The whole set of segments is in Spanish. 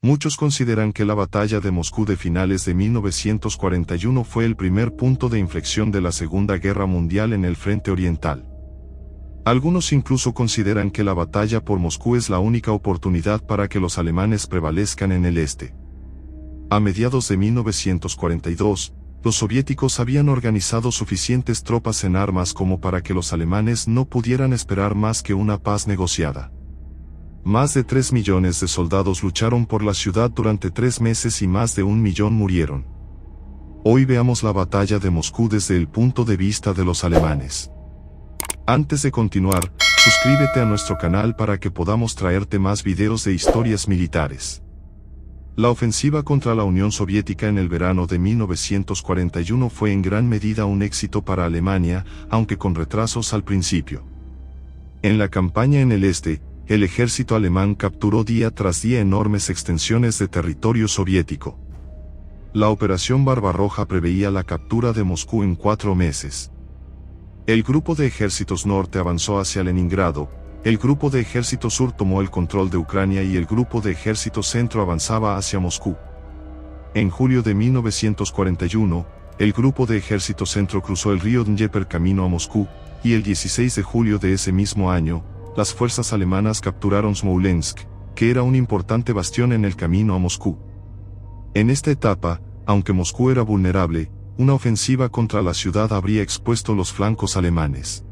Muchos consideran que la batalla de Moscú de finales de 1941 fue el primer punto de inflexión de la Segunda Guerra Mundial en el frente oriental. Algunos incluso consideran que la batalla por Moscú es la única oportunidad para que los alemanes prevalezcan en el este. A mediados de 1942, los soviéticos habían organizado suficientes tropas en armas como para que los alemanes no pudieran esperar más que una paz negociada. Más de 3 millones de soldados lucharon por la ciudad durante 3 meses y más de 1 millón murieron. Hoy veamos la batalla de Moscú desde el punto de vista de los alemanes. Antes de continuar, suscríbete a nuestro canal para que podamos traerte más videos de historias militares. La ofensiva contra la Unión Soviética en el verano de 1941 fue en gran medida un éxito para Alemania, aunque con retrasos al principio. En la campaña en el este, el ejército alemán capturó día tras día enormes extensiones de territorio soviético. La Operación Barbarroja preveía la captura de Moscú en 4 meses. El grupo de ejércitos norte avanzó hacia Leningrado, el grupo de ejército sur tomó el control de Ucrania y el grupo de ejército centro avanzaba hacia Moscú. En julio de 1941, el grupo de ejército centro cruzó el río Dnieper camino a Moscú, y el 16 de julio de ese mismo año, las fuerzas alemanas capturaron Smolensk, que era un importante bastión en el camino a Moscú. En esta etapa, aunque Moscú era vulnerable, una ofensiva contra la ciudad habría expuesto los flancos alemanes.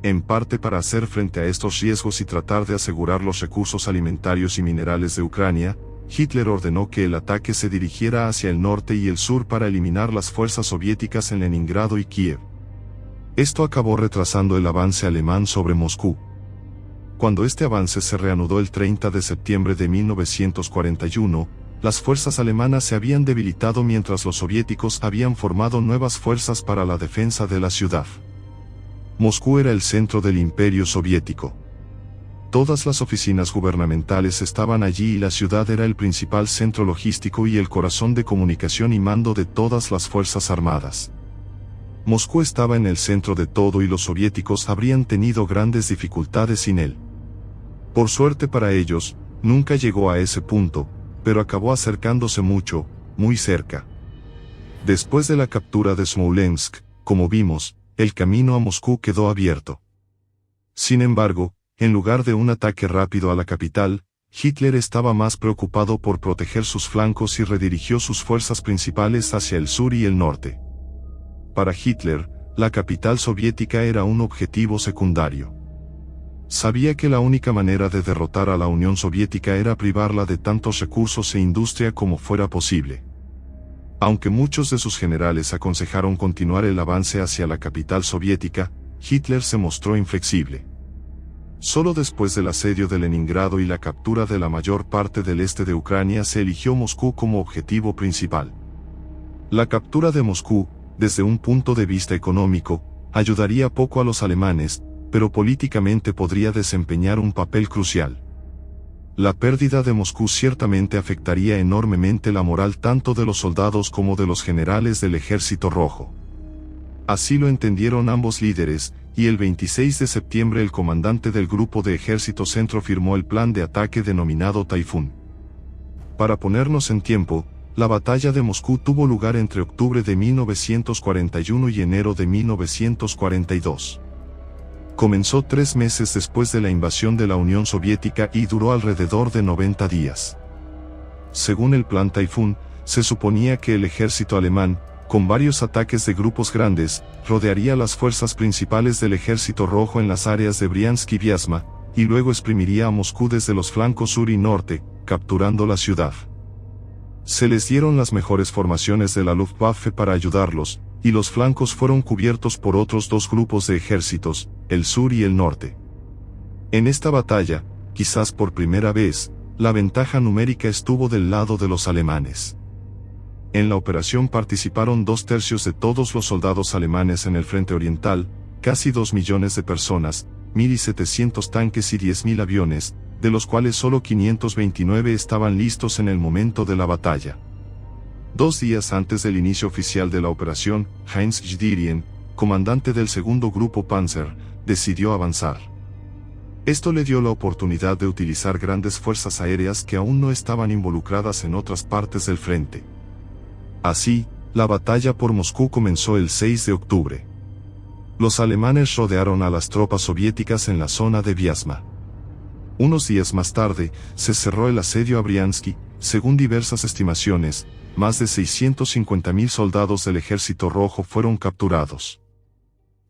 En parte para hacer frente a estos riesgos y tratar de asegurar los recursos alimentarios y minerales de Ucrania, Hitler ordenó que el ataque se dirigiera hacia el norte y el sur para eliminar las fuerzas soviéticas en Leningrado y Kiev. Esto acabó retrasando el avance alemán sobre Moscú. Cuando este avance se reanudó el 30 de septiembre de 1941, las fuerzas alemanas se habían debilitado mientras los soviéticos habían formado nuevas fuerzas para la defensa de la ciudad. Moscú era el centro del Imperio Soviético. Todas las oficinas gubernamentales estaban allí y la ciudad era el principal centro logístico y el corazón de comunicación y mando de todas las fuerzas armadas. Moscú estaba en el centro de todo y los soviéticos habrían tenido grandes dificultades sin él. Por suerte para ellos, nunca llegó a ese punto, pero acabó acercándose mucho, muy cerca. Después de la captura de Smolensk, como vimos, el camino a Moscú quedó abierto. Sin embargo, en lugar de un ataque rápido a la capital, Hitler estaba más preocupado por proteger sus flancos y redirigió sus fuerzas principales hacia el sur y el norte. Para Hitler, la capital soviética era un objetivo secundario. Sabía que la única manera de derrotar a la Unión Soviética era privarla de tantos recursos e industria como fuera posible. Aunque muchos de sus generales aconsejaron continuar el avance hacia la capital soviética, Hitler se mostró inflexible. Solo después del asedio de Leningrado y la captura de la mayor parte del este de Ucrania se eligió Moscú como objetivo principal. La captura de Moscú, desde un punto de vista económico, ayudaría poco a los alemanes, pero políticamente podría desempeñar un papel crucial. La pérdida de Moscú ciertamente afectaría enormemente la moral tanto de los soldados como de los generales del Ejército Rojo. Así lo entendieron ambos líderes, y el 26 de septiembre el comandante del Grupo de Ejército Centro firmó el plan de ataque denominado Taifún. Para ponernos en tiempo, la batalla de Moscú tuvo lugar entre octubre de 1941 y enero de 1942. Comenzó 3 meses después de la invasión de la Unión Soviética y duró alrededor de 90 días. Según el plan Taifún, se suponía que el ejército alemán, con varios ataques de grupos grandes, rodearía las fuerzas principales del Ejército Rojo en las áreas de Briansk y Vyazma, y luego exprimiría a Moscú desde los flancos sur y norte, capturando la ciudad. Se les dieron las mejores formaciones de la Luftwaffe para ayudarlos, y los flancos fueron cubiertos por otros 2 grupos de ejércitos, el sur y el norte. En esta batalla, quizás por primera vez, la ventaja numérica estuvo del lado de los alemanes. En la operación participaron 2/3 de todos los soldados alemanes en el frente oriental, casi 2 millones de personas, 1.700 tanques y 10.000 aviones, de los cuales solo 529 estaban listos en el momento de la batalla. 2 días antes del inicio oficial de la operación, Heinz Guderian, comandante del segundo grupo Panzer, decidió avanzar. Esto le dio la oportunidad de utilizar grandes fuerzas aéreas que aún no estaban involucradas en otras partes del frente. Así, la batalla por Moscú comenzó el 6 de octubre. Los alemanes rodearon a las tropas soviéticas en la zona de Vyazma. Unos días más tarde, se cerró el asedio a Briansky. Según diversas estimaciones, más de 650.000 soldados del Ejército Rojo fueron capturados.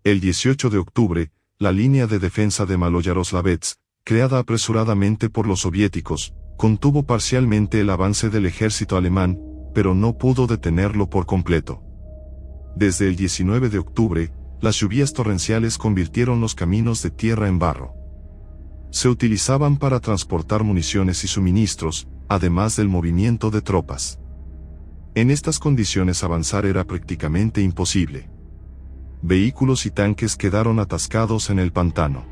El 18 de octubre, la línea de defensa de Maloyaroslavets, creada apresuradamente por los soviéticos, contuvo parcialmente el avance del ejército alemán, pero no pudo detenerlo por completo. Desde el 19 de octubre, las lluvias torrenciales convirtieron los caminos de tierra en barro. Se utilizaban para transportar municiones y suministros, además del movimiento de tropas. En estas condiciones avanzar era prácticamente imposible. Vehículos y tanques quedaron atascados en el pantano.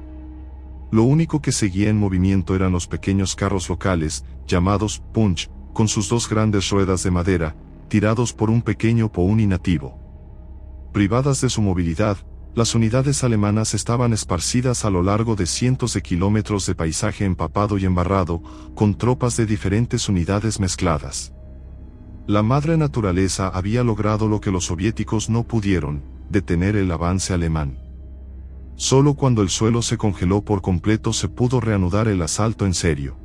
Lo único que seguía en movimiento eran los pequeños carros locales, llamados Punch, con sus dos grandes ruedas de madera, tirados por un pequeño Pony nativo. Privadas de su movilidad, las unidades alemanas estaban esparcidas a lo largo de cientos de kilómetros de paisaje empapado y embarrado, con tropas de diferentes unidades mezcladas. La madre naturaleza había logrado lo que los soviéticos no pudieron: detener el avance alemán. Solo cuando el suelo se congeló por completo se pudo reanudar el asalto en serio.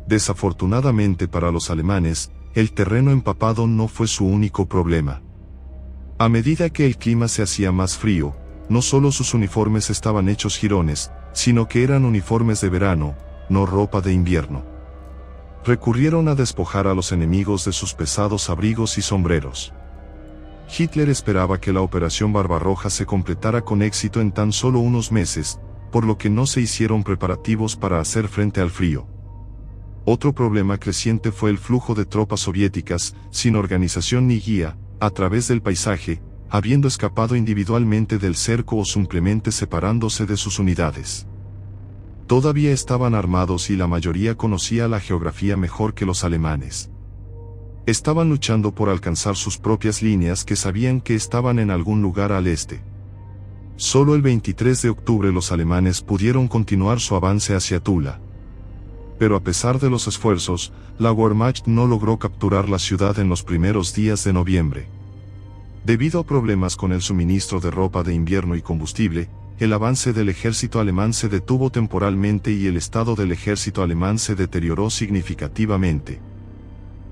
Desafortunadamente para los alemanes, el terreno empapado no fue su único problema. A medida que el clima se hacía más frío, no solo sus uniformes estaban hechos jirones, sino que eran uniformes de verano, no ropa de invierno. Recurrieron a despojar a los enemigos de sus pesados abrigos y sombreros. Hitler esperaba que la Operación Barbarroja se completara con éxito en tan solo unos meses, por lo que no se hicieron preparativos para hacer frente al frío. Otro problema creciente fue el flujo de tropas soviéticas, sin organización ni guía, a través del paisaje, habiendo escapado individualmente del cerco o simplemente separándose de sus unidades. Todavía estaban armados y la mayoría conocía la geografía mejor que los alemanes. Estaban luchando por alcanzar sus propias líneas que sabían que estaban en algún lugar al este. Solo el 23 de octubre los alemanes pudieron continuar su avance hacia Tula. Pero a pesar de los esfuerzos, la Wehrmacht no logró capturar la ciudad en los primeros días de noviembre. Debido a problemas con el suministro de ropa de invierno y combustible, el avance del ejército alemán se detuvo temporalmente y el estado del ejército alemán se deterioró significativamente.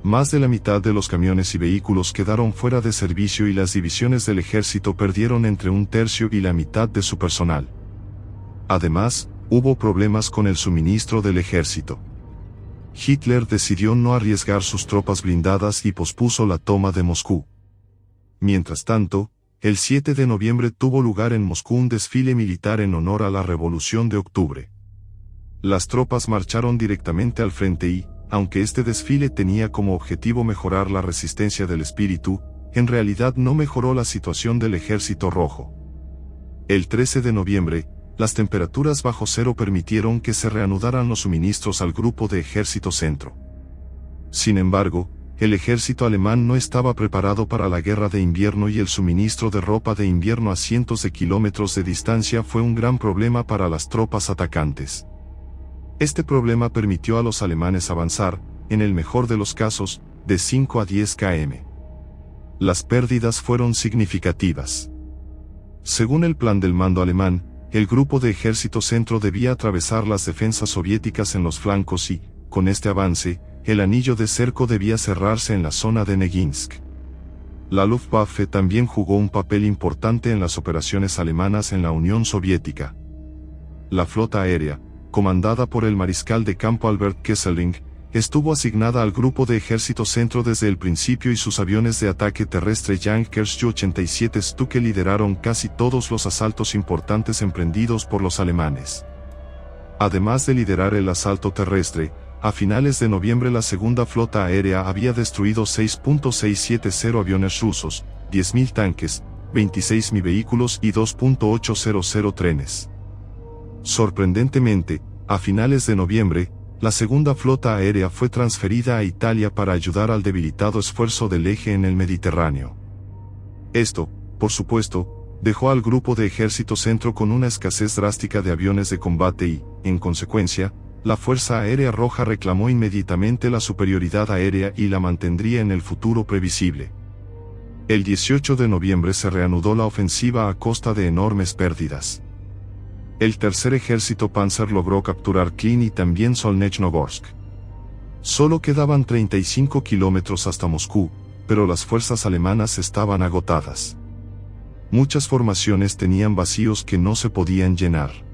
Más de la mitad de los camiones y vehículos quedaron fuera de servicio y las divisiones del ejército perdieron entre un tercio y la mitad de su personal. Además, hubo problemas con el suministro del ejército. Hitler decidió no arriesgar sus tropas blindadas y pospuso la toma de Moscú. Mientras tanto, el 7 de noviembre tuvo lugar en Moscú un desfile militar en honor a la Revolución de Octubre. Las tropas marcharon directamente al frente y, aunque este desfile tenía como objetivo mejorar la resistencia del espíritu, en realidad no mejoró la situación del Ejército Rojo. El 13 de noviembre, las temperaturas bajo cero permitieron que se reanudaran los suministros al grupo de Ejército Centro. Sin embargo, el ejército alemán no estaba preparado para la guerra de invierno y el suministro de ropa de invierno a cientos de kilómetros de distancia fue un gran problema para las tropas atacantes. Este problema permitió a los alemanes avanzar, en el mejor de los casos, de 5 a 10 km. Las pérdidas fueron significativas. Según el plan del mando alemán, el grupo de Ejército Centro debía atravesar las defensas soviéticas en los flancos y, con este avance, el anillo de cerco debía cerrarse en la zona de Neginsk. La Luftwaffe también jugó un papel importante en las operaciones alemanas en la Unión Soviética. La flota aérea, comandada por el mariscal de campo Albert Kesselring, estuvo asignada al grupo de Ejército Centro desde el principio y sus aviones de ataque terrestre Jankers Ju-87 Stuke lideraron casi todos los asaltos importantes emprendidos por los alemanes. Además de liderar el asalto terrestre, a finales de noviembre la segunda flota aérea había destruido 6.670 aviones rusos, 10.000 tanques, 26.000 vehículos y 2.800 trenes. Sorprendentemente, a finales de noviembre, la segunda flota aérea fue transferida a Italia para ayudar al debilitado esfuerzo del eje en el Mediterráneo. Esto, por supuesto, dejó al grupo de Ejército Centro con una escasez drástica de aviones de combate y, En consecuencia, la Fuerza Aérea Roja reclamó inmediatamente la superioridad aérea y la mantendría en el futuro previsible. El 18 de noviembre se reanudó la ofensiva a costa de enormes pérdidas. El tercer ejército Panzer logró capturar Klin y también Solnechnogorsk. Solo quedaban 35 kilómetros hasta Moscú, pero las fuerzas alemanas estaban agotadas. Muchas formaciones tenían vacíos que no se podían llenar.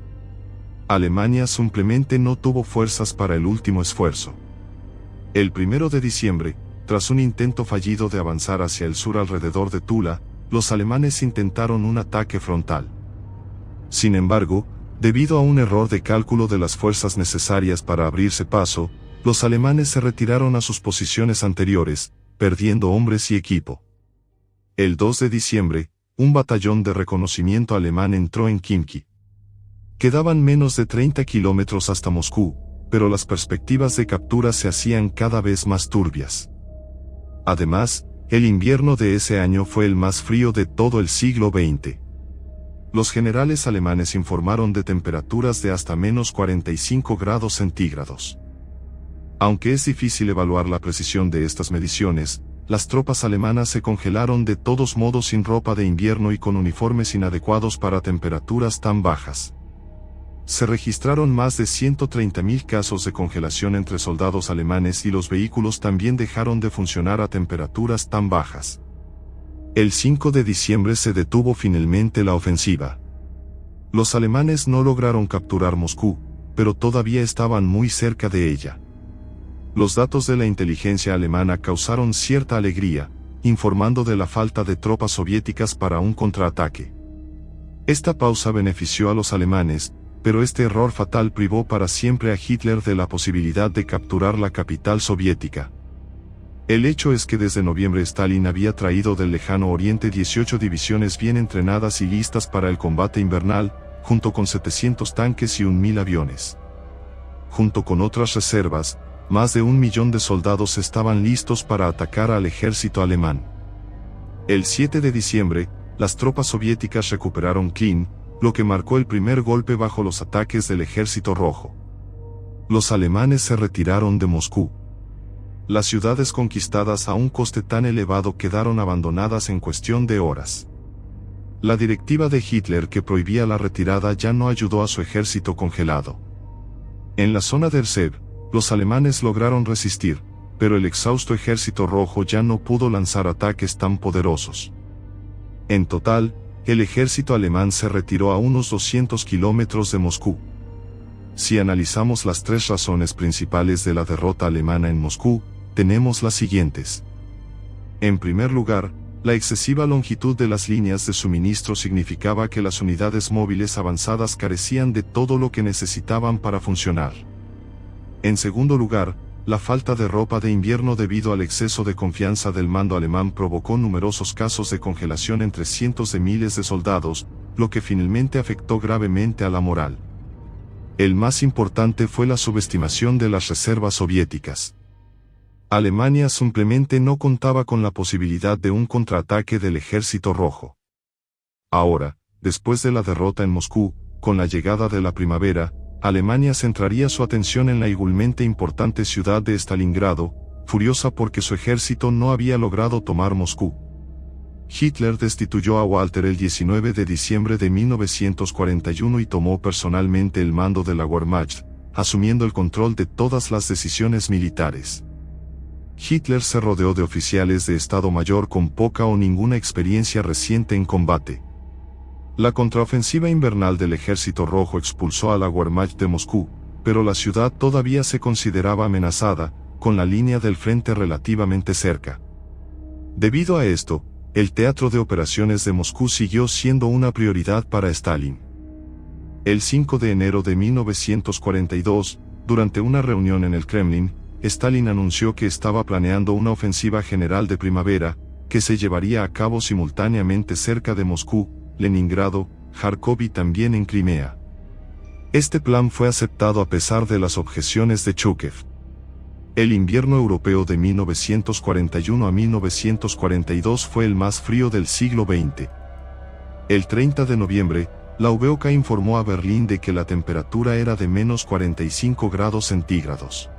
Alemania simplemente no tuvo fuerzas para el último esfuerzo. El 1 de diciembre, tras un intento fallido de avanzar hacia el sur alrededor de Tula, los alemanes intentaron un ataque frontal. Sin embargo, debido a un error de cálculo de las fuerzas necesarias para abrirse paso, los alemanes se retiraron a sus posiciones anteriores, perdiendo hombres y equipo. El 2 de diciembre, un batallón de reconocimiento alemán entró en Khimki. Quedaban menos de 30 kilómetros hasta Moscú, pero las perspectivas de captura se hacían cada vez más turbias. Además, el invierno de ese año fue el más frío de todo el siglo XX. Los generales alemanes informaron de temperaturas de hasta menos 45 grados centígrados. Aunque es difícil evaluar la precisión de estas mediciones, las tropas alemanas se congelaron de todos modos sin ropa de invierno y con uniformes inadecuados para temperaturas tan bajas. Se registraron más de 130.000 casos de congelación entre soldados alemanes y los vehículos también dejaron de funcionar a temperaturas tan bajas. El 5 de diciembre se detuvo finalmente la ofensiva. Los alemanes no lograron capturar Moscú, pero todavía estaban muy cerca de ella. Los datos de la inteligencia alemana causaron cierta alegría, informando de la falta de tropas soviéticas para un contraataque. Esta pausa benefició a los alemanes, pero este error fatal privó para siempre a Hitler de la posibilidad de capturar la capital soviética. El hecho es que desde noviembre Stalin había traído del lejano oriente 18 divisiones bien entrenadas y listas para el combate invernal, junto con 700 tanques y 1.000 aviones. Junto con otras reservas, más de 1 millón de soldados estaban listos para atacar al ejército alemán. El 7 de diciembre, las tropas soviéticas recuperaron Klin, lo que marcó el primer golpe bajo los ataques del Ejército Rojo. Los alemanes se retiraron de Moscú. Las ciudades conquistadas a un coste tan elevado quedaron abandonadas en cuestión de horas. La directiva de Hitler que prohibía la retirada ya no ayudó a su ejército congelado. En la zona de Rsev, los alemanes lograron resistir, pero el exhausto Ejército Rojo ya no pudo lanzar ataques tan poderosos. En total, el ejército alemán se retiró a unos 200 kilómetros de Moscú. Si analizamos las tres razones principales de la derrota alemana en Moscú, tenemos las siguientes. En primer lugar, la excesiva longitud de las líneas de suministro significaba que las unidades móviles avanzadas carecían de todo lo que necesitaban para funcionar. En segundo lugar, la falta de ropa de invierno debido al exceso de confianza del mando alemán provocó numerosos casos de congelación entre cientos de miles de soldados, lo que finalmente afectó gravemente a la moral. El más importante fue la subestimación de las reservas soviéticas. Alemania simplemente no contaba con la posibilidad de un contraataque del Ejército Rojo. Ahora, después de la derrota en Moscú, con la llegada de la primavera, Alemania centraría su atención en la igualmente importante ciudad de Stalingrado, furiosa porque su ejército no había logrado tomar Moscú. Hitler destituyó a Walter el 19 de diciembre de 1941 y tomó personalmente el mando de la Wehrmacht, asumiendo el control de todas las decisiones militares. Hitler se rodeó de oficiales de Estado Mayor con poca o ninguna experiencia reciente en combate. La contraofensiva invernal del Ejército Rojo expulsó a la Wehrmacht de Moscú, pero la ciudad todavía se consideraba amenazada, con la línea del frente relativamente cerca. Debido a esto, el teatro de operaciones de Moscú siguió siendo una prioridad para Stalin. El 5 de enero de 1942, durante una reunión en el Kremlin, Stalin anunció que estaba planeando una ofensiva general de primavera, que se llevaría a cabo simultáneamente cerca de Moscú, Leningrado, Kharkov y también en Crimea. Este plan fue aceptado a pesar de las objeciones de Zhúkov. El invierno europeo de 1941 a 1942 fue el más frío del siglo XX. El 30 de noviembre, La VOK informó a Berlín de que la temperatura era de menos 45 grados centígrados.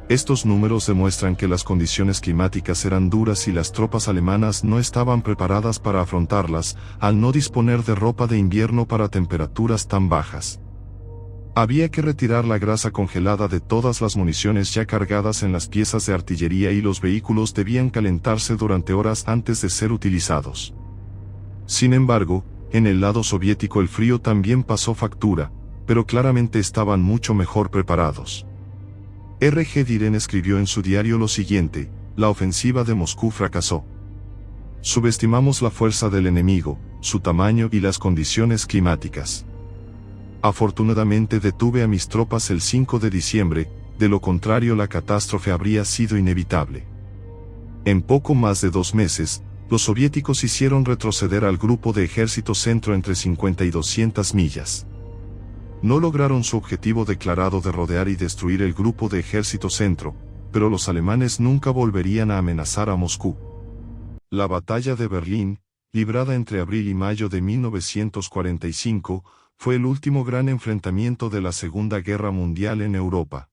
Estos números demuestran que las condiciones climáticas eran duras y las tropas alemanas no estaban preparadas para afrontarlas, al no disponer de ropa de invierno para temperaturas tan bajas. Había que retirar la grasa congelada de todas las municiones ya cargadas en las piezas de artillería y los vehículos debían calentarse durante horas antes de ser utilizados. Sin embargo, en el lado soviético el frío también pasó factura, pero claramente estaban mucho mejor preparados. R.G. Diren escribió en su diario lo siguiente: la ofensiva de Moscú fracasó. Subestimamos la fuerza del enemigo, su tamaño y las condiciones climáticas. Afortunadamente detuve a mis tropas el 5 de diciembre, de lo contrario la catástrofe habría sido inevitable. En poco más de 2 meses, los soviéticos hicieron retroceder al grupo de ejército centro entre 50 y 200 millas. No lograron su objetivo declarado de rodear y destruir el grupo de ejército centro, pero los alemanes nunca volverían a amenazar a Moscú. La batalla de Berlín, librada entre abril y mayo de 1945, fue el último gran enfrentamiento de la Segunda Guerra Mundial en Europa.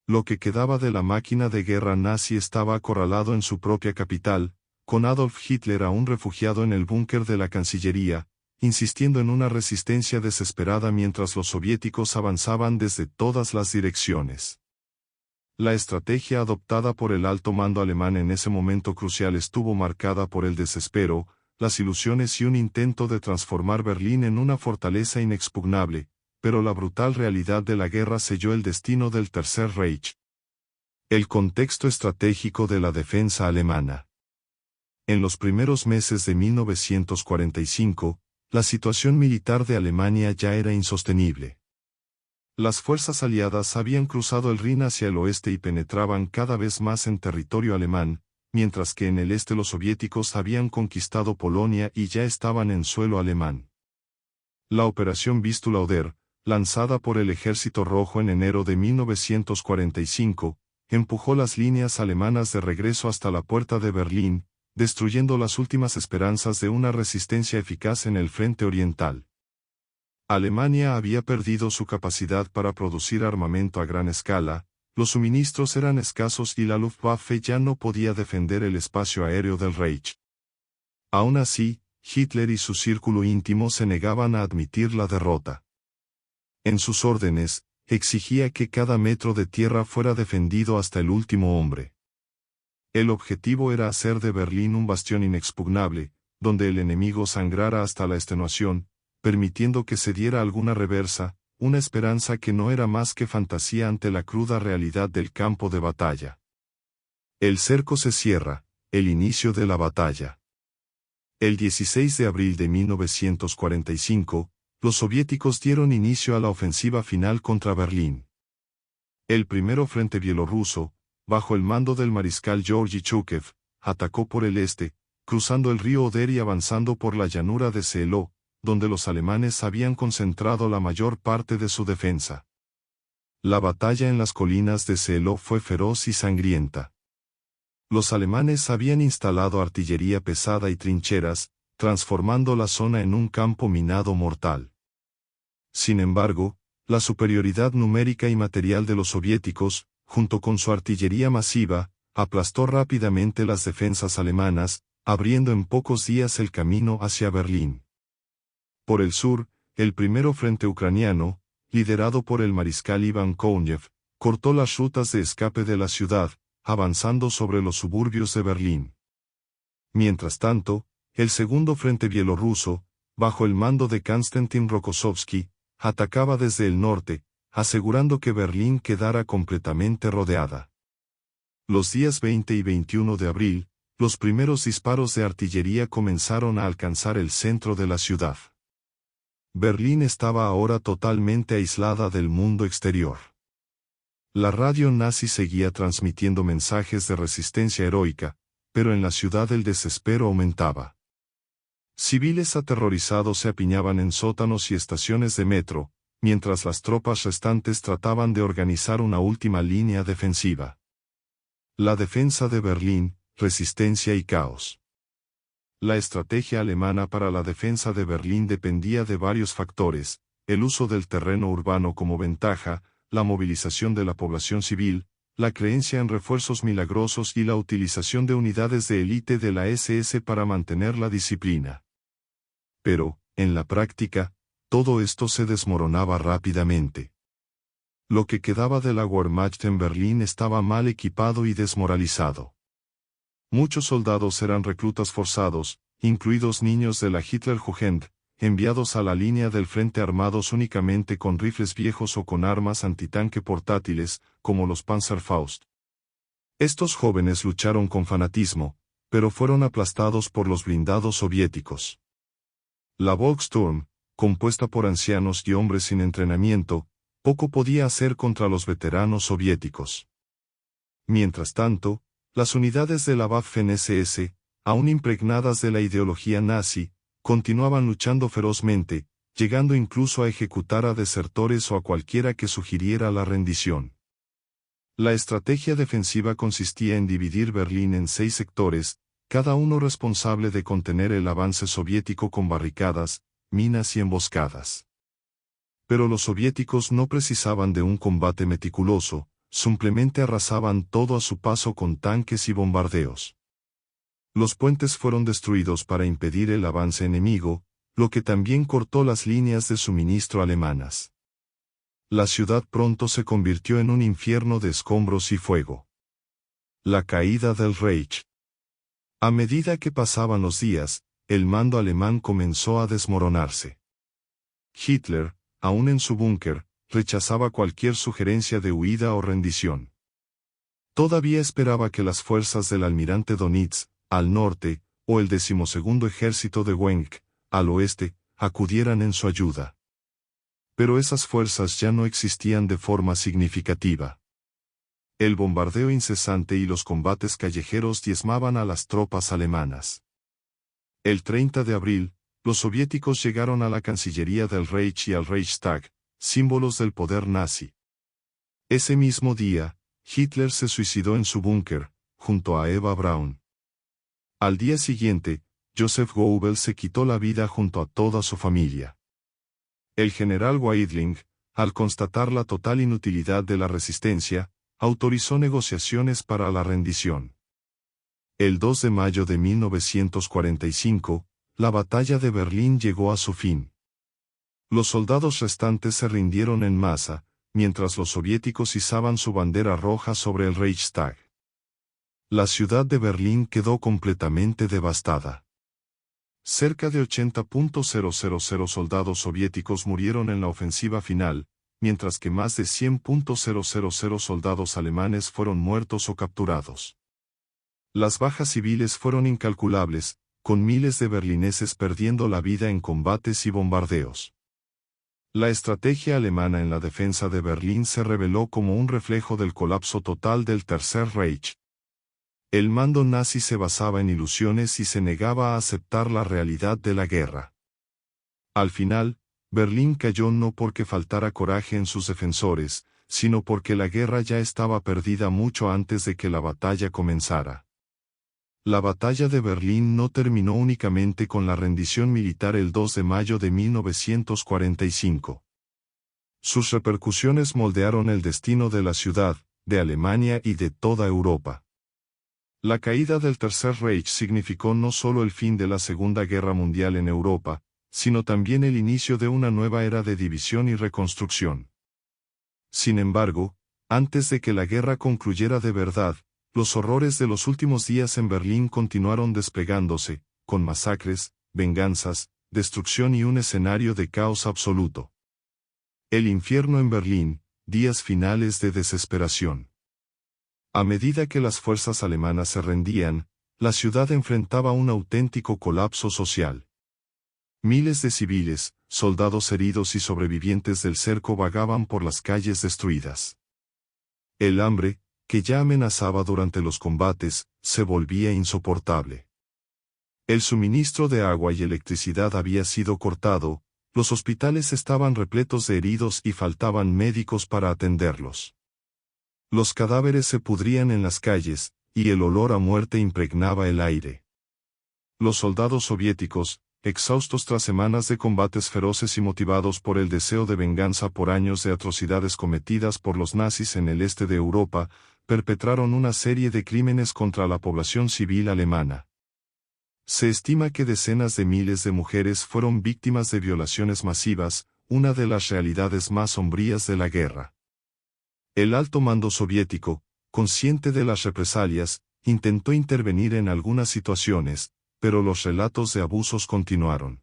Lo que quedaba de la máquina de guerra nazi estaba acorralado en su propia capital, con Adolf Hitler aún refugiado en el búnker de la Cancillería, insistiendo en una resistencia desesperada mientras los soviéticos avanzaban desde todas las direcciones. La estrategia adoptada por el alto mando alemán en ese momento crucial estuvo marcada por el desespero, las ilusiones y un intento de transformar Berlín en una fortaleza inexpugnable, pero la brutal realidad de la guerra selló el destino del Tercer Reich. El contexto estratégico de la defensa alemana. En los primeros meses de 1945, la situación militar de Alemania ya era insostenible. Las fuerzas aliadas habían cruzado el Rin hacia el oeste y penetraban cada vez más en territorio alemán, mientras que en el este los soviéticos habían conquistado Polonia y ya estaban en suelo alemán. La operación Vistula-Oder, lanzada por el Ejército Rojo en enero de 1945, empujó las líneas alemanas de regreso hasta la puerta de Berlín, destruyendo las últimas esperanzas de una resistencia eficaz en el frente oriental. Alemania había perdido su capacidad para producir armamento a gran escala, los suministros eran escasos y la Luftwaffe ya no podía defender el espacio aéreo del Reich. Aún así, Hitler y su círculo íntimo se negaban a admitir la derrota. En sus órdenes, exigía que cada metro de tierra fuera defendido hasta el último hombre. El objetivo era hacer de Berlín un bastión inexpugnable, donde el enemigo sangrara hasta la extenuación, permitiendo que se diera alguna reversa, una esperanza que no era más que fantasía ante la cruda realidad del campo de batalla. El cerco se cierra, el inicio de la batalla. El 16 de abril de 1945, los soviéticos dieron inicio a la ofensiva final contra Berlín. El primero frente bielorruso, bajo el mando del mariscal Georgy Zhukov, atacó por el este, cruzando el río Oder y avanzando por la llanura de Seelow, donde los alemanes habían concentrado la mayor parte de su defensa. La batalla en las colinas de Seelow fue feroz y sangrienta. Los alemanes habían instalado artillería pesada y trincheras, transformando la zona en un campo minado mortal. Sin embargo, la superioridad numérica y material de los soviéticos, junto con su artillería masiva, aplastó rápidamente las defensas alemanas, abriendo en pocos días el camino hacia Berlín. Por el sur, el primero frente ucraniano, liderado por el mariscal Iván Kounev, cortó las rutas de escape de la ciudad, avanzando sobre los suburbios de Berlín. Mientras tanto, el segundo frente bielorruso, bajo el mando de Konstantin Rokossovski, atacaba desde el norte, asegurando que Berlín quedara completamente rodeada. Los días 20 y 21 de abril, los primeros disparos de artillería comenzaron a alcanzar el centro de la ciudad. Berlín estaba ahora totalmente aislada del mundo exterior. La radio nazi seguía transmitiendo mensajes de resistencia heroica, pero en la ciudad el desespero aumentaba. Civiles aterrorizados se apiñaban en sótanos y estaciones de metro, mientras las tropas restantes trataban de organizar una última línea defensiva. La defensa de Berlín, resistencia y caos. La estrategia alemana para la defensa de Berlín dependía de varios factores: el uso del terreno urbano como ventaja, la movilización de la población civil, la creencia en refuerzos milagrosos y la utilización de unidades de élite de la SS para mantener la disciplina. Pero, en la práctica, todo esto se desmoronaba rápidamente. Lo que quedaba de la Wehrmacht en Berlín estaba mal equipado y desmoralizado. Muchos soldados eran reclutas forzados, incluidos niños de la Hitlerjugend, enviados a la línea del frente armados únicamente con rifles viejos o con armas antitanque portátiles, como los Panzerfaust. Estos jóvenes lucharon con fanatismo, pero fueron aplastados por los blindados soviéticos. La Volkssturm, compuesta por ancianos y hombres sin entrenamiento, poco podía hacer contra los veteranos soviéticos. Mientras tanto, las unidades de la Waffen-SS, aún impregnadas de la ideología nazi, continuaban luchando ferozmente, llegando incluso a ejecutar a desertores o a cualquiera que sugiriera la rendición. La estrategia defensiva consistía en dividir Berlín en 6 sectores, cada uno responsable de contener el avance soviético con barricadas, minas y emboscadas. Pero los soviéticos no precisaban de un combate meticuloso, simplemente arrasaban todo a su paso con tanques y bombardeos. Los puentes fueron destruidos para impedir el avance enemigo, lo que también cortó las líneas de suministro alemanas. La ciudad pronto se convirtió en un infierno de escombros y fuego. La caída del Reich. A medida que pasaban los días, el mando alemán comenzó a desmoronarse. Hitler, aún en su búnker, rechazaba cualquier sugerencia de huida o rendición. Todavía esperaba que las fuerzas del almirante Dönitz, al norte, o el 12º ejército de Wenck, al oeste, acudieran en su ayuda. Pero esas fuerzas ya no existían de forma significativa. El bombardeo incesante y los combates callejeros diezmaban a las tropas alemanas. El 30 de abril, los soviéticos llegaron a la Cancillería del Reich y al Reichstag, símbolos del poder nazi. Ese mismo día, Hitler se suicidó en su búnker, junto a Eva Braun. Al día siguiente, Joseph Goebbels se quitó la vida junto a toda su familia. El general Weidling, al constatar la total inutilidad de la resistencia, autorizó negociaciones para la rendición. El 2 de mayo de 1945, la batalla de Berlín llegó a su fin. Los soldados restantes se rindieron en masa, mientras los soviéticos izaban su bandera roja sobre el Reichstag. La ciudad de Berlín quedó completamente devastada. Cerca de 80.000 soldados soviéticos murieron en la ofensiva final, mientras que más de 100.000 soldados alemanes fueron muertos o capturados. Las bajas civiles fueron incalculables, con miles de berlineses perdiendo la vida en combates y bombardeos. La estrategia alemana en la defensa de Berlín se reveló como un reflejo del colapso total del Tercer Reich. El mando nazi se basaba en ilusiones y se negaba a aceptar la realidad de la guerra. Al final, Berlín cayó no porque faltara coraje en sus defensores, sino porque la guerra ya estaba perdida mucho antes de que la batalla comenzara. La batalla de Berlín no terminó únicamente con la rendición militar el 2 de mayo de 1945. Sus repercusiones moldearon el destino de la ciudad, de Alemania y de toda Europa. La caída del Tercer Reich significó no solo el fin de la Segunda Guerra Mundial en Europa, sino también el inicio de una nueva era de división y reconstrucción. Sin embargo, antes de que la guerra concluyera de verdad, los horrores de los últimos días en Berlín continuaron desplegándose, con masacres, venganzas, destrucción y un escenario de caos absoluto. El infierno en Berlín, días finales de desesperación. A medida que las fuerzas alemanas se rendían, la ciudad enfrentaba un auténtico colapso social. Miles de civiles, soldados heridos y sobrevivientes del cerco vagaban por las calles destruidas. El hambre, que ya amenazaba durante los combates, se volvía insoportable. El suministro de agua y electricidad había sido cortado, los hospitales estaban repletos de heridos y faltaban médicos para atenderlos. Los cadáveres se pudrían en las calles, y el olor a muerte impregnaba el aire. Los soldados soviéticos, exhaustos tras semanas de combates feroces y motivados por el deseo de venganza por años de atrocidades cometidas por los nazis en el este de Europa, perpetraron una serie de crímenes contra la población civil alemana. Se estima que decenas de miles de mujeres fueron víctimas de violaciones masivas, una de las realidades más sombrías de la guerra. El alto mando soviético, consciente de las represalias, intentó intervenir en algunas situaciones, pero los relatos de abusos continuaron.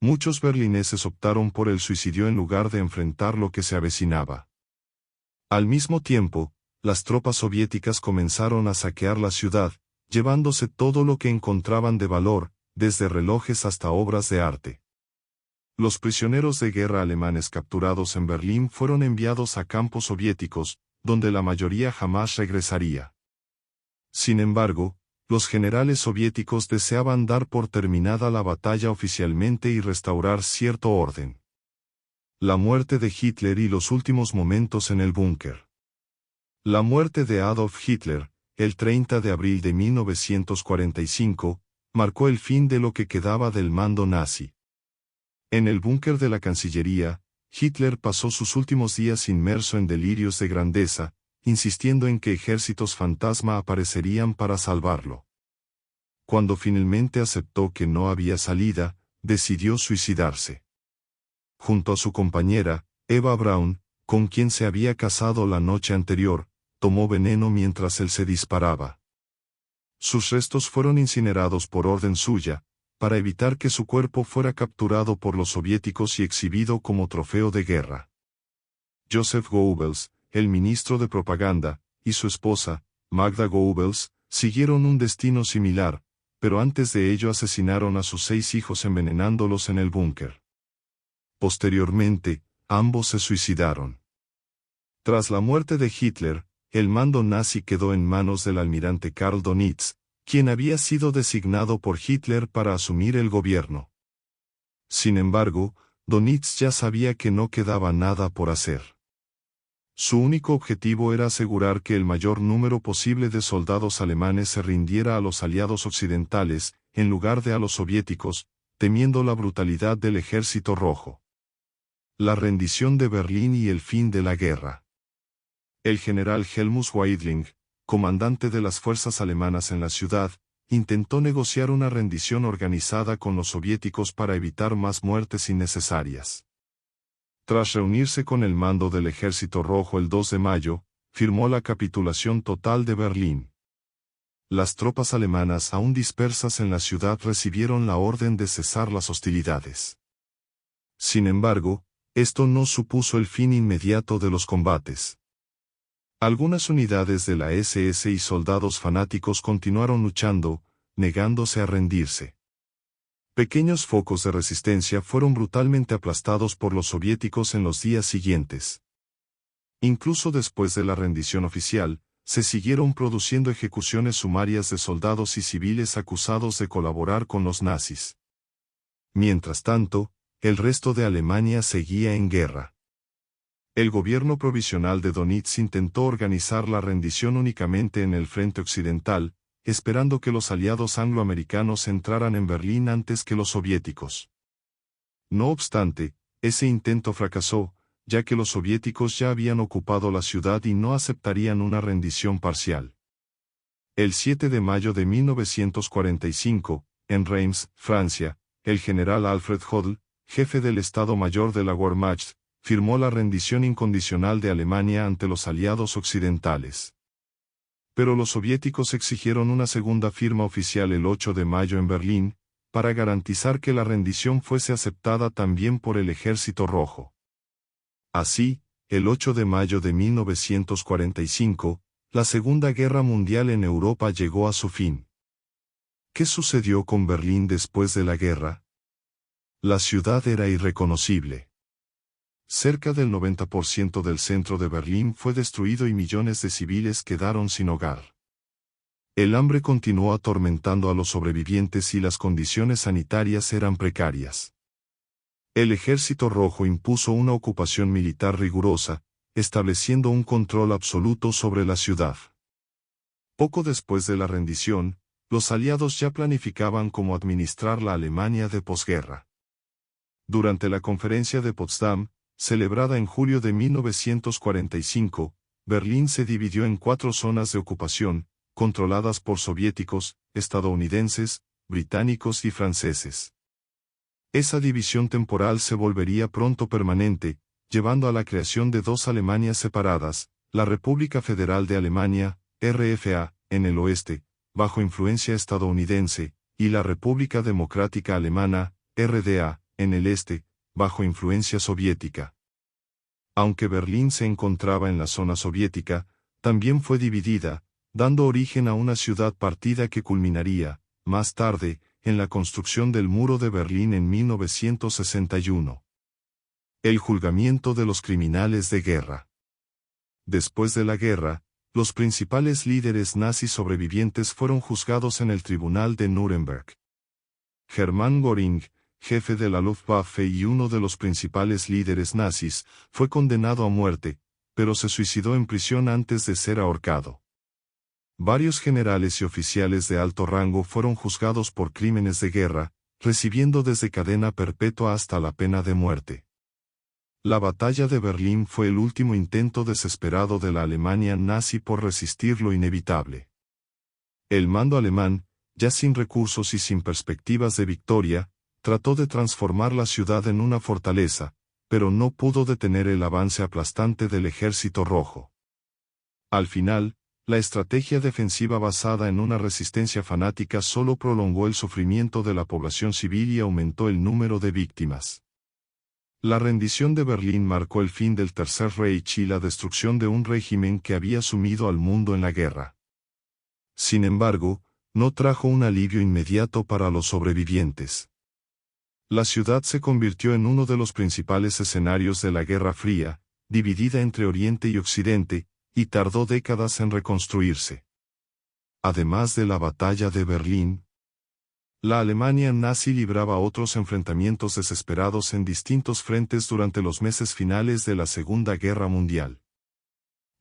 Muchos berlineses optaron por el suicidio en lugar de enfrentar lo que se avecinaba. Al mismo tiempo, las tropas soviéticas comenzaron a saquear la ciudad, llevándose todo lo que encontraban de valor, desde relojes hasta obras de arte. Los prisioneros de guerra alemanes capturados en Berlín fueron enviados a campos soviéticos, donde la mayoría jamás regresaría. Sin embargo, los generales soviéticos deseaban dar por terminada la batalla oficialmente y restaurar cierto orden. La muerte de Hitler y los últimos momentos en el búnker. La muerte de Adolf Hitler, el 30 de abril de 1945, marcó el fin de lo que quedaba del mando nazi. En el búnker de la Cancillería, Hitler pasó sus últimos días inmerso en delirios de grandeza, insistiendo en que ejércitos fantasma aparecerían para salvarlo. Cuando finalmente aceptó que no había salida, decidió suicidarse. Junto a su compañera, Eva Braun, con quien se había casado la noche anterior, tomó veneno mientras él se disparaba. Sus restos fueron incinerados por orden suya, para evitar que su cuerpo fuera capturado por los soviéticos y exhibido como trofeo de guerra. Joseph Goebbels, el ministro de propaganda, y su esposa, Magda Goebbels, siguieron un destino similar, pero antes de ello asesinaron a sus 6 hijos envenenándolos en el búnker. Posteriormente, ambos se suicidaron. Tras la muerte de Hitler, el mando nazi quedó en manos del almirante Karl Dönitz, quien había sido designado por Hitler para asumir el gobierno. Sin embargo, Dönitz ya sabía que no quedaba nada por hacer. Su único objetivo era asegurar que el mayor número posible de soldados alemanes se rindiera a los aliados occidentales, en lugar de a los soviéticos, temiendo la brutalidad del Ejército Rojo. La rendición de Berlín y el fin de la guerra. El general Helmut Weidling, comandante de las fuerzas alemanas en la ciudad, intentó negociar una rendición organizada con los soviéticos para evitar más muertes innecesarias. Tras reunirse con el mando del Ejército Rojo el 2 de mayo, firmó la capitulación total de Berlín. Las tropas alemanas aún dispersas en la ciudad recibieron la orden de cesar las hostilidades. Sin embargo, esto no supuso el fin inmediato de los combates. Algunas unidades de la SS y soldados fanáticos continuaron luchando, negándose a rendirse. Pequeños focos de resistencia fueron brutalmente aplastados por los soviéticos en los días siguientes. Incluso después de la rendición oficial, se siguieron produciendo ejecuciones sumarias de soldados y civiles acusados de colaborar con los nazis. Mientras tanto, el resto de Alemania seguía en guerra. El gobierno provisional de Dönitz intentó organizar la rendición únicamente en el frente occidental, esperando que los aliados angloamericanos entraran en Berlín antes que los soviéticos. No obstante, ese intento fracasó, ya que los soviéticos ya habían ocupado la ciudad y no aceptarían una rendición parcial. El 7 de mayo de 1945, en Reims, Francia, el general Alfred Jodl, jefe del Estado Mayor de la Wehrmacht, firmó la rendición incondicional de Alemania ante los aliados occidentales. Pero los soviéticos exigieron una segunda firma oficial el 8 de mayo en Berlín, para garantizar que la rendición fuese aceptada también por el Ejército Rojo. Así, el 8 de mayo de 1945, la Segunda Guerra Mundial en Europa llegó a su fin. ¿Qué sucedió con Berlín después de la guerra? La ciudad era irreconocible. Cerca del 90% del centro de Berlín fue destruido y millones de civiles quedaron sin hogar. El hambre continuó atormentando a los sobrevivientes y las condiciones sanitarias eran precarias. El Ejército Rojo impuso una ocupación militar rigurosa, estableciendo un control absoluto sobre la ciudad. Poco después de la rendición, los aliados ya planificaban cómo administrar la Alemania de posguerra. Durante la Conferencia de Potsdam, celebrada en julio de 1945, Berlín se dividió en 4 zonas de ocupación, controladas por soviéticos, estadounidenses, británicos y franceses. Esa división temporal se volvería pronto permanente, llevando a la creación de 2 Alemanias separadas, la República Federal de Alemania, RFA, en el oeste, bajo influencia estadounidense, y la República Democrática Alemana, RDA, en el este, bajo influencia soviética. Aunque Berlín se encontraba en la zona soviética, también fue dividida, dando origen a una ciudad partida que culminaría, más tarde, en la construcción del Muro de Berlín en 1961. El juzgamiento de los criminales de guerra. Después de la guerra, los principales líderes nazis sobrevivientes fueron juzgados en el Tribunal de Nuremberg. Hermann Göring, jefe de la Luftwaffe y uno de los principales líderes nazis, fue condenado a muerte, pero se suicidó en prisión antes de ser ahorcado. Varios generales y oficiales de alto rango fueron juzgados por crímenes de guerra, recibiendo desde cadena perpetua hasta la pena de muerte. La batalla de Berlín fue el último intento desesperado de la Alemania nazi por resistir lo inevitable. El mando alemán, ya sin recursos y sin perspectivas de victoria, trató de transformar la ciudad en una fortaleza, pero no pudo detener el avance aplastante del Ejército Rojo. Al final, la estrategia defensiva basada en una resistencia fanática solo prolongó el sufrimiento de la población civil y aumentó el número de víctimas. La rendición de Berlín marcó el fin del Tercer Reich y la destrucción de un régimen que había sumido al mundo en la guerra. Sin embargo, no trajo un alivio inmediato para los sobrevivientes. La ciudad se convirtió en uno de los principales escenarios de la Guerra Fría, dividida entre Oriente y Occidente, y tardó décadas en reconstruirse. Además de la batalla de Berlín, la Alemania nazi libraba otros enfrentamientos desesperados en distintos frentes durante los meses finales de la Segunda Guerra Mundial.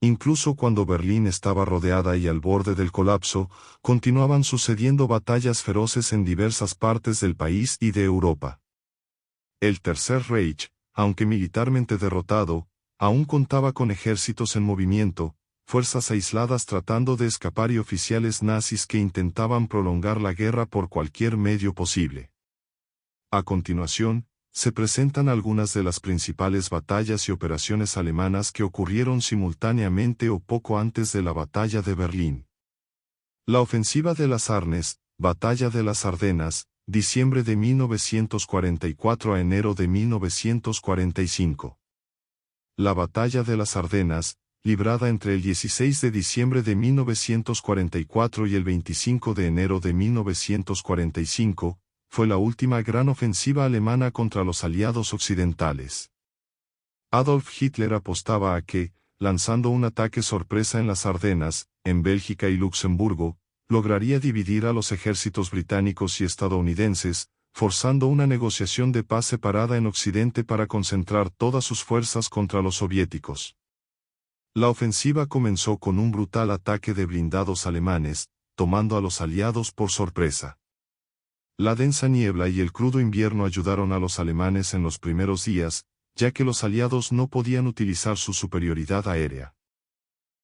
Incluso cuando Berlín estaba rodeada y al borde del colapso, continuaban sucediendo batallas feroces en diversas partes del país y de Europa. El Tercer Reich, aunque militarmente derrotado, aún contaba con ejércitos en movimiento, fuerzas aisladas tratando de escapar y oficiales nazis que intentaban prolongar la guerra por cualquier medio posible. A continuación, se presentan algunas de las principales batallas y operaciones alemanas que ocurrieron simultáneamente o poco antes de la Batalla de Berlín. La ofensiva de las Ardennes, Batalla de las Ardenas, diciembre de 1944 a enero de 1945. La Batalla de las Ardenas, librada entre el 16 de diciembre de 1944 y el 25 de enero de 1945, fue la última gran ofensiva alemana contra los aliados occidentales. Adolf Hitler apostaba a que, lanzando un ataque sorpresa en las Ardenas, en Bélgica y Luxemburgo, lograría dividir a los ejércitos británicos y estadounidenses, forzando una negociación de paz separada en Occidente para concentrar todas sus fuerzas contra los soviéticos. La ofensiva comenzó con un brutal ataque de blindados alemanes, tomando a los aliados por sorpresa. La densa niebla y el crudo invierno ayudaron a los alemanes en los primeros días, ya que los aliados no podían utilizar su superioridad aérea.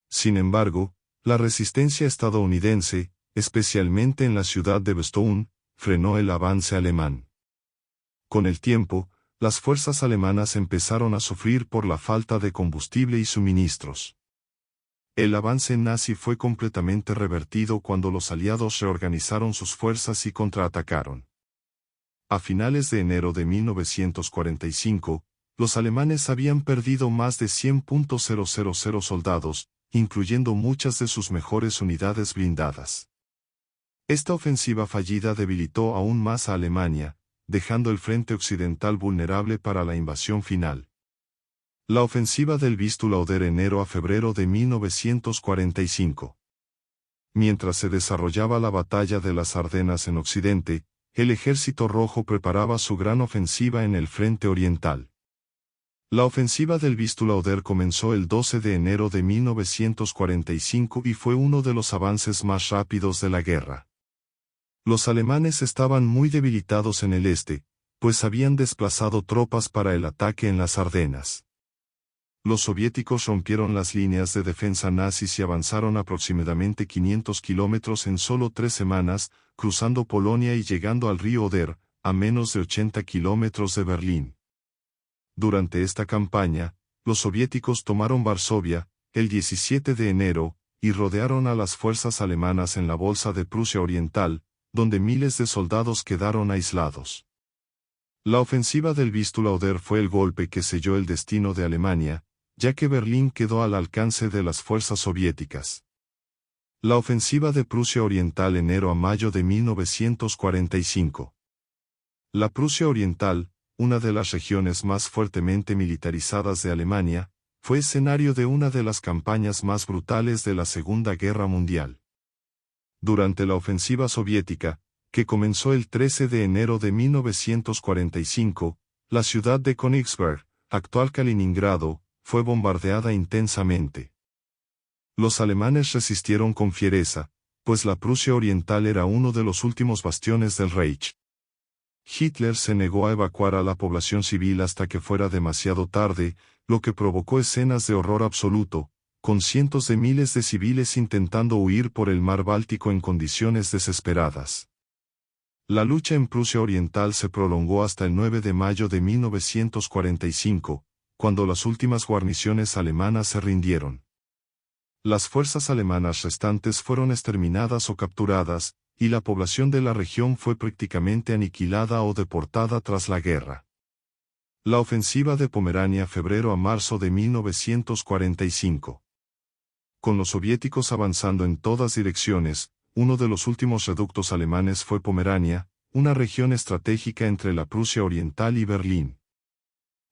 Sin embargo, la resistencia estadounidense, especialmente en la ciudad de Bastogne, frenó el avance alemán. Con el tiempo, las fuerzas alemanas empezaron a sufrir por la falta de combustible y suministros. El avance nazi fue completamente revertido cuando los aliados reorganizaron sus fuerzas y contraatacaron. A finales de enero de 1945, los alemanes habían perdido más de 100.000 soldados, incluyendo muchas de sus mejores unidades blindadas. Esta ofensiva fallida debilitó aún más a Alemania, dejando el frente occidental vulnerable para la invasión final. La ofensiva del Vistula-Oder enero a febrero de 1945. Mientras se desarrollaba la batalla de las Ardenas en Occidente, el Ejército Rojo preparaba su gran ofensiva en el frente oriental. La ofensiva del Vistula-Oder comenzó el 12 de enero de 1945 y fue uno de los avances más rápidos de la guerra. Los alemanes estaban muy debilitados en el este, pues habían desplazado tropas para el ataque en las Ardenas. Los soviéticos rompieron las líneas de defensa nazis y avanzaron aproximadamente 500 kilómetros en solo 3 semanas, cruzando Polonia y llegando al río Oder, a menos de 80 kilómetros de Berlín. Durante esta campaña, los soviéticos tomaron Varsovia, el 17 de enero, y rodearon a las fuerzas alemanas en la bolsa de Prusia Oriental, donde miles de soldados quedaron aislados. La ofensiva del Vistula-Oder fue el golpe que selló el destino de Alemania, ya que Berlín quedó al alcance de las fuerzas soviéticas. La ofensiva de Prusia Oriental enero a mayo de 1945. La Prusia Oriental, una de las regiones más fuertemente militarizadas de Alemania, fue escenario de una de las campañas más brutales de la Segunda Guerra Mundial. Durante la ofensiva soviética, que comenzó el 13 de enero de 1945, la ciudad de Königsberg, actual Kaliningrado, fue bombardeada intensamente. Los alemanes resistieron con fiereza, pues la Prusia Oriental era uno de los últimos bastiones del Reich. Hitler se negó a evacuar a la población civil hasta que fuera demasiado tarde, lo que provocó escenas de horror absoluto, con cientos de miles de civiles intentando huir por el mar Báltico en condiciones desesperadas. La lucha en Prusia Oriental se prolongó hasta el 9 de mayo de 1945, cuando las últimas guarniciones alemanas se rindieron. Las fuerzas alemanas restantes fueron exterminadas o capturadas, y la población de la región fue prácticamente aniquilada o deportada tras la guerra. La ofensiva de Pomerania febrero a marzo de 1945. Con los soviéticos avanzando en todas direcciones, uno de los últimos reductos alemanes fue Pomerania, una región estratégica entre la Prusia Oriental y Berlín.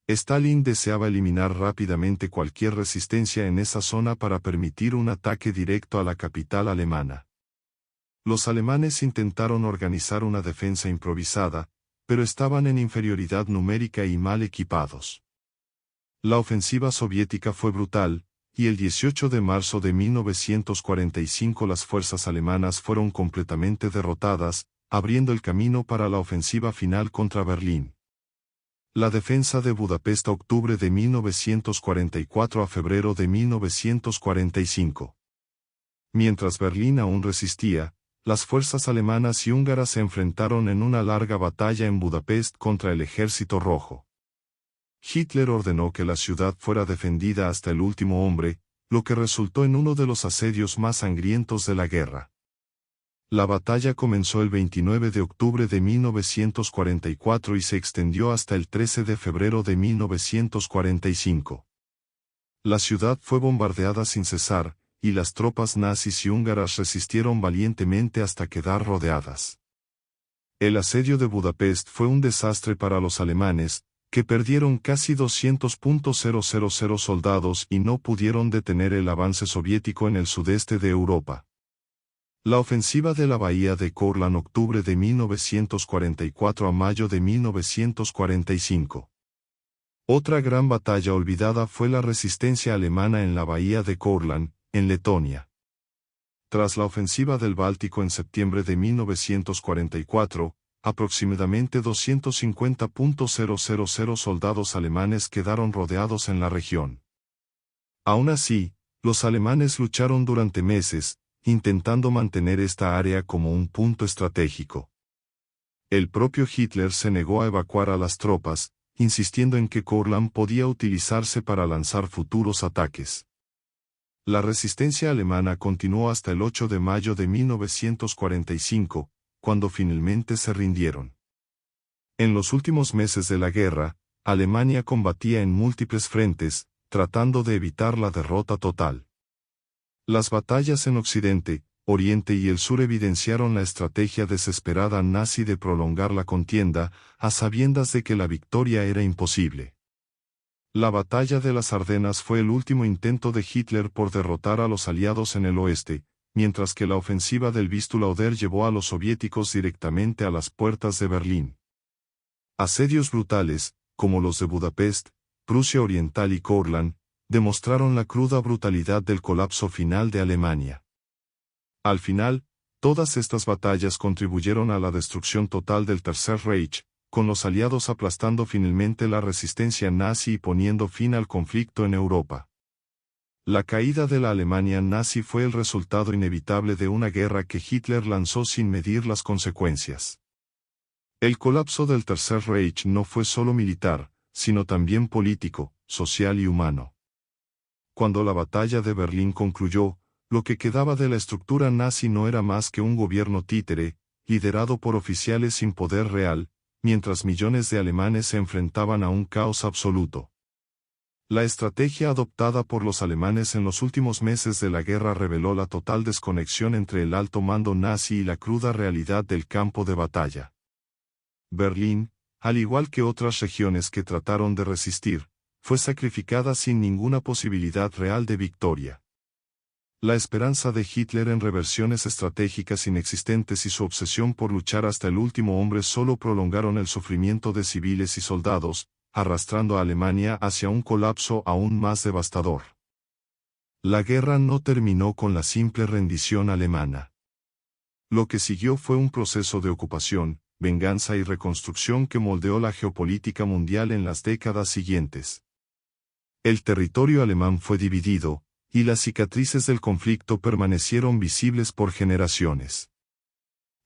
Stalin deseaba eliminar rápidamente cualquier resistencia en esa zona para permitir un ataque directo a la capital alemana. Los alemanes intentaron organizar una defensa improvisada, pero estaban en inferioridad numérica y mal equipados. La ofensiva soviética fue brutal, y el 18 de marzo de 1945 las fuerzas alemanas fueron completamente derrotadas, abriendo el camino para la ofensiva final contra Berlín. La defensa de Budapest octubre de 1944 a febrero de 1945. Mientras Berlín aún resistía, las fuerzas alemanas y húngaras se enfrentaron en una larga batalla en Budapest contra el Ejército Rojo. Hitler ordenó que la ciudad fuera defendida hasta el último hombre, lo que resultó en uno de los asedios más sangrientos de la guerra. La batalla comenzó el 29 de octubre de 1944 y se extendió hasta el 13 de febrero de 1945. La ciudad fue bombardeada sin cesar, y las tropas nazis y húngaras resistieron valientemente hasta quedar rodeadas. El asedio de Budapest fue un desastre para los alemanes, que perdieron casi 200.000 soldados y no pudieron detener el avance soviético en el sudeste de Europa. La ofensiva de la bahía de Courland octubre de 1944 a mayo de 1945. Otra gran batalla olvidada fue la resistencia alemana en la bahía de Courland, en Letonia. Tras la ofensiva del Báltico en septiembre de 1944, aproximadamente 250.000 soldados alemanes quedaron rodeados en la región. Aún así, los alemanes lucharon durante meses, intentando mantener esta área como un punto estratégico. El propio Hitler se negó a evacuar a las tropas, insistiendo en que Courland podía utilizarse para lanzar futuros ataques. La resistencia alemana continuó hasta el 8 de mayo de 1945, cuando finalmente se rindieron. En los últimos meses de la guerra, Alemania combatía en múltiples frentes, tratando de evitar la derrota total. Las batallas en Occidente, Oriente y el Sur evidenciaron la estrategia desesperada nazi de prolongar la contienda, a sabiendas de que la victoria era imposible. La batalla de las Ardenas fue el último intento de Hitler por derrotar a los aliados en el oeste, mientras que la ofensiva del Vistula-Oder llevó a los soviéticos directamente a las puertas de Berlín. Asedios brutales, como los de Budapest, Prusia Oriental y Courland, demostraron la cruda brutalidad del colapso final de Alemania. Al final, Todas estas batallas contribuyeron a la destrucción total del Tercer Reich, con los aliados aplastando finalmente la resistencia nazi y poniendo fin al conflicto en Europa. La caída de la Alemania nazi fue el resultado inevitable de una guerra que Hitler lanzó sin medir las consecuencias. El colapso del Tercer Reich no fue solo militar, sino también político, social y humano. Cuando la batalla de Berlín concluyó, lo que quedaba de la estructura nazi no era más que un gobierno títere, liderado por oficiales sin poder real, mientras millones de alemanes se enfrentaban a un caos absoluto. La estrategia adoptada por los alemanes en los últimos meses de la guerra reveló la total desconexión entre el alto mando nazi y la cruda realidad del campo de batalla. Berlín, al igual que otras regiones que trataron de resistir, fue sacrificada sin ninguna posibilidad real de victoria. La esperanza de Hitler en reversiones estratégicas inexistentes y su obsesión por luchar hasta el último hombre solo prolongaron el sufrimiento de civiles y soldados, arrastrando a Alemania hacia un colapso aún más devastador. La guerra no terminó con la simple rendición alemana. Lo que siguió fue un proceso de ocupación, venganza y reconstrucción que moldeó la geopolítica mundial en las décadas siguientes. El territorio alemán fue dividido, y las cicatrices del conflicto permanecieron visibles por generaciones.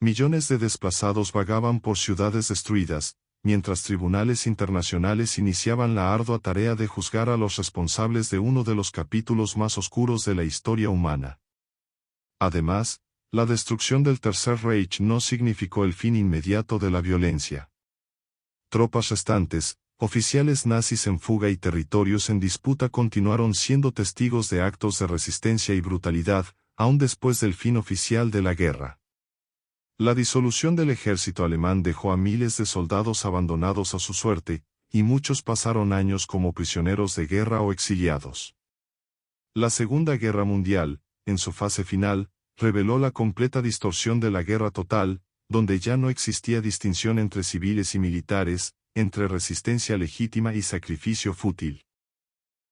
Millones de desplazados vagaban por ciudades destruidas, mientras tribunales internacionales iniciaban la ardua tarea de juzgar a los responsables de uno de los capítulos más oscuros de la historia humana. Además, la destrucción del Tercer Reich no significó el fin inmediato de la violencia. Tropas restantes, oficiales nazis en fuga y territorios en disputa continuaron siendo testigos de actos de resistencia y brutalidad, aún después del fin oficial de la guerra. La disolución del ejército alemán dejó a miles de soldados abandonados a su suerte, y muchos pasaron años como prisioneros de guerra o exiliados. La Segunda Guerra Mundial, en su fase final, reveló la completa distorsión de la guerra total, donde ya no existía distinción entre civiles y militares, entre resistencia legítima y sacrificio fútil.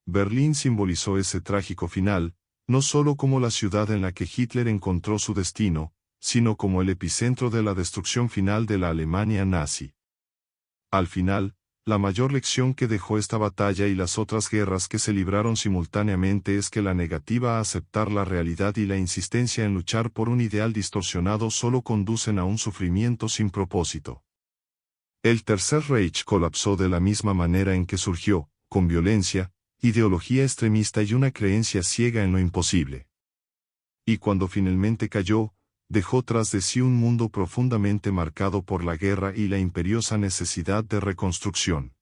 Berlín simbolizó ese trágico final, no solo como la ciudad en la que Hitler encontró su destino, sino como el epicentro de la destrucción final de la Alemania nazi. Al final, la mayor lección que dejó esta batalla y las otras guerras que se libraron simultáneamente es que la negativa a aceptar la realidad y la insistencia en luchar por un ideal distorsionado solo conducen a un sufrimiento sin propósito. El Tercer Reich colapsó de la misma manera en que surgió, con violencia, ideología extremista y una creencia ciega en lo imposible. Y cuando finalmente cayó, dejó tras de sí un mundo profundamente marcado por la guerra y la imperiosa necesidad de reconstrucción.